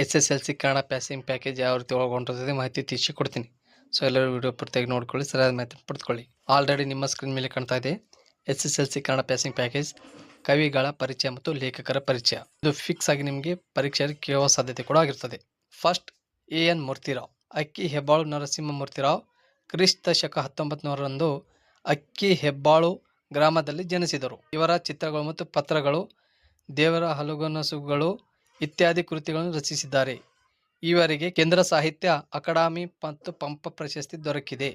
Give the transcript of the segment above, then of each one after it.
SSLC Kannada passing package ಯಾವ ರೀತಿ ಒಳಗೊಂಡಿರ್ತದೆ ಮಾಹಿತಿ ತಿಳಿಸಿಕೊಡ್ತೀನಿ. ಸೊ ಎಲ್ಲರೂ ವಿಡಿಯೋ ಪೂರ್ತಿಯಾಗಿ ನೋಡ್ಕೊಳ್ಳಿ, ಸರಿಯಾದ ಮಾಹಿತಿ ಪಡೆದುಕೊಳ್ಳಿ. ಆಲ್ರೆಡಿ ನಿಮ್ಮ ಸ್ಕ್ರೀನ್ ಮೇಲೆ ಕಾಣ್ತಾ ಇದೆ SSLC ಕನ್ನಡ ಪ್ಯಾಸಿಂಗ್ ಪ್ಯಾಕೇಜ್ ಕವಿಗಳ ಪರಿಚಯ ಮತ್ತು ಲೇಖಕರ ಪರಿಚಯ. ಇದು ಫಿಕ್ಸ್ ಆಗಿ ನಿಮಗೆ ಪರೀಕ್ಷೆಯಲ್ಲಿ ಕೇಳುವ ಸಾಧ್ಯತೆ ಕೂಡ ಆಗಿರ್ತದೆ. First AN Murthy Rao. ಅಕ್ಕಿ ಹೆಬ್ಬಾಳು ನರಸಿಂಹ ಮೂರ್ತಿರಾವ್ ಕ್ರಿಸ್ತ ಶಕ 1900ರಂದು ಅಕ್ಕಿ ಹೆಬ್ಬಾಳು ಗ್ರಾಮದಲ್ಲಿ ಜನಿಸಿದರು. ಇವರ ಚಿತ್ರಗಳು ಮತ್ತು ಪತ್ರಗಳು, ದೇವರ ಹಲುಗನಸುಗಳು ಇತ್ಯಾದಿ ಕೃತಿಗಳನ್ನು ರಚಿಸಿದ್ದಾರೆ. ಇವರಿಗೆ ಕೇಂದ್ರ ಸಾಹಿತ್ಯ ಅಕಾಡೆಮಿ ಮತ್ತು ಪಂಪ ಪ್ರಶಸ್ತಿ ದೊರಕಿದೆ.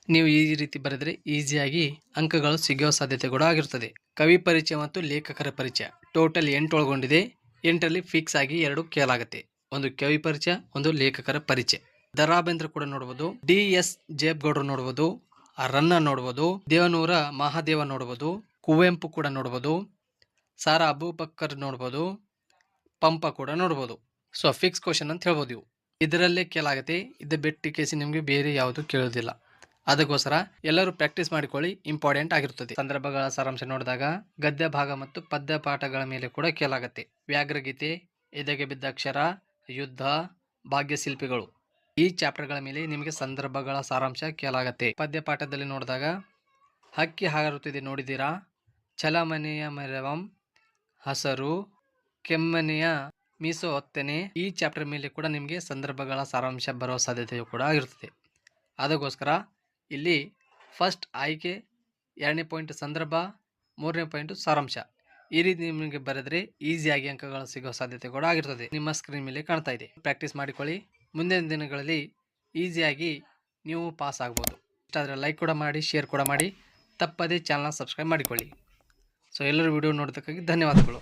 ನೀವು ಈ ರೀತಿ ಬರೆದರೆ ಈಸಿಯಾಗಿ ಅಂಕಗಳು ಸಿಗುವ ಸಾಧ್ಯತೆ ಕೂಡ ಆಗಿರುತ್ತದೆ. ಕವಿ ಪರಿಚಯ ಮತ್ತು ಲೇಖಕರ ಪರಿಚಯ ಟೋಟಲ್ 8 ಒಳಗೊಂಡಿದೆ. 8ರಲ್ಲಿ ಫಿಕ್ಸ್ ಆಗಿ 2 ಕೇಳಾಗುತ್ತೆ. ಒಂದು ಕವಿ ಪರಿಚಯ, ಒಂದು ಲೇಖಕರ ಪರಿಚಯ. ದ.ರಾ ಬೇಂದ್ರ ಕೂಡ ನೋಡಬಹುದು, D.S. ಜಯೇಗೌಡರು ನೋಡಬಹುದು, ರನ್ನ ನೋಡಬಹುದು, ದೇವನೂರ ಮಹಾದೇವ ನೋಡಬಹುದು, ಕುವೆಂಪು ಕೂಡ ನೋಡಬಹುದು, ಸಾರಾ ಅಬೂಬಕ್ಕರ್ ನೋಡಬಹುದು, ಪಂಪ ಕೂಡ ನೋಡಬಹುದು. ಸೊ ಫಿಕ್ಸ್ ಕ್ವಶನ್ ಅಂತ ಹೇಳ್ಬೋದು. ಇವು ಇದರಲ್ಲೇ ಕೇಳಾಗುತ್ತೆ. ಇದು ಬಿಟ್ಟು ಕೇಸಿ ನಿಮಗೆ ಬೇರೆ ಯಾವುದು ಕೇಳೋದಿಲ್ಲ. ಅದಕ್ಕೋಸ್ಕರ ಎಲ್ಲರೂ ಪ್ರಾಕ್ಟೀಸ್ ಮಾಡಿಕೊಳ್ಳಿ, ಇಂಪಾರ್ಟೆಂಟ್ ಆಗಿರುತ್ತದೆ. ಸಂದರ್ಭಗಳ ಸಾರಾಂಶ ನೋಡಿದಾಗ ಗದ್ಯ ಭಾಗ ಮತ್ತು ಪದ್ಯ ಪಾಠಗಳ ಮೇಲೆ ಕೂಡ ಕೇಳಾಗುತ್ತೆ. ವ್ಯಾಘ್ರಗೀತೆ, ಎದೆಗೆ ಬಿದ್ದ ಅಕ್ಷರ, ಯುದ್ಧ, ಭಾಗ್ಯಶಿಲ್ಪಿಗಳು ಈ ಚಾಪ್ಟರ್ಗಳ ಮೇಲೆ ನಿಮಗೆ ಸಂದರ್ಭಗಳ ಸಾರಾಂಶ ಕೇಳಾಗುತ್ತೆ. ಪದ್ಯ ಪಾಠದಲ್ಲಿ ನೋಡಿದಾಗ ಹಕ್ಕಿ ಹಾರುತ್ತಿದೆ ನೋಡಿದಿರಾ, ಚಲಮನೆಯ ಮೆರವಂ, ಹಸರು, ಕೆಮ್ಮನೆಯ ಮೀಸೋ ಹೊತ್ತನೆ ಈ ಚಾಪ್ಟರ್ ಮೇಲೆ ಕೂಡ ನಿಮಗೆ ಸಂದರ್ಭಗಳ ಸಾರಾಂಶ ಬರುವ ಸಾಧ್ಯತೆಯು ಕೂಡ ಆಗಿರುತ್ತದೆ. ಅದಕ್ಕೋಸ್ಕರ ಇಲ್ಲಿ ಫಸ್ಟ್ ಆಯ್ಕೆ, 2ನೇ ಪಾಯಿಂಟ್ ಸಂದರ್ಭ, 3ನೇ ಪಾಯಿಂಟ್ ಸಾರಾಂಶ. ಈ ರೀತಿ ನಿಮಗೆ ಬರೆದರೆ ಈಸಿಯಾಗಿ ಅಂಕಗಳು ಸಿಗೋ ಸಾಧ್ಯತೆ ಕೂಡ ಆಗಿರ್ತದೆ. ನಿಮ್ಮ ಸ್ಕ್ರೀನ್ ಮೇಲೆ ಕಾಣ್ತಾ ಇದೆ. ಪ್ರಾಕ್ಟೀಸ್ ಮಾಡಿಕೊಳ್ಳಿ. ಮುಂದಿನ ದಿನಗಳಲ್ಲಿ ಈಸಿಯಾಗಿ ನೀವು ಪಾಸ್ ಆಗ್ಬೋದು. ಇಷ್ಟ ಆದರೆ ಲೈಕ್ ಕೂಡ ಮಾಡಿ, ಶೇರ್ ಕೂಡ ಮಾಡಿ. ತಪ್ಪದೇ ಚಾನಲ್ನ ಸಬ್ಸ್ಕ್ರೈಬ್ ಮಾಡಿಕೊಳ್ಳಿ. ಸೊ ಎಲ್ಲರೂ ವಿಡಿಯೋ ನೋಡೋದಕ್ಕಾಗಿ ಧನ್ಯವಾದಗಳು.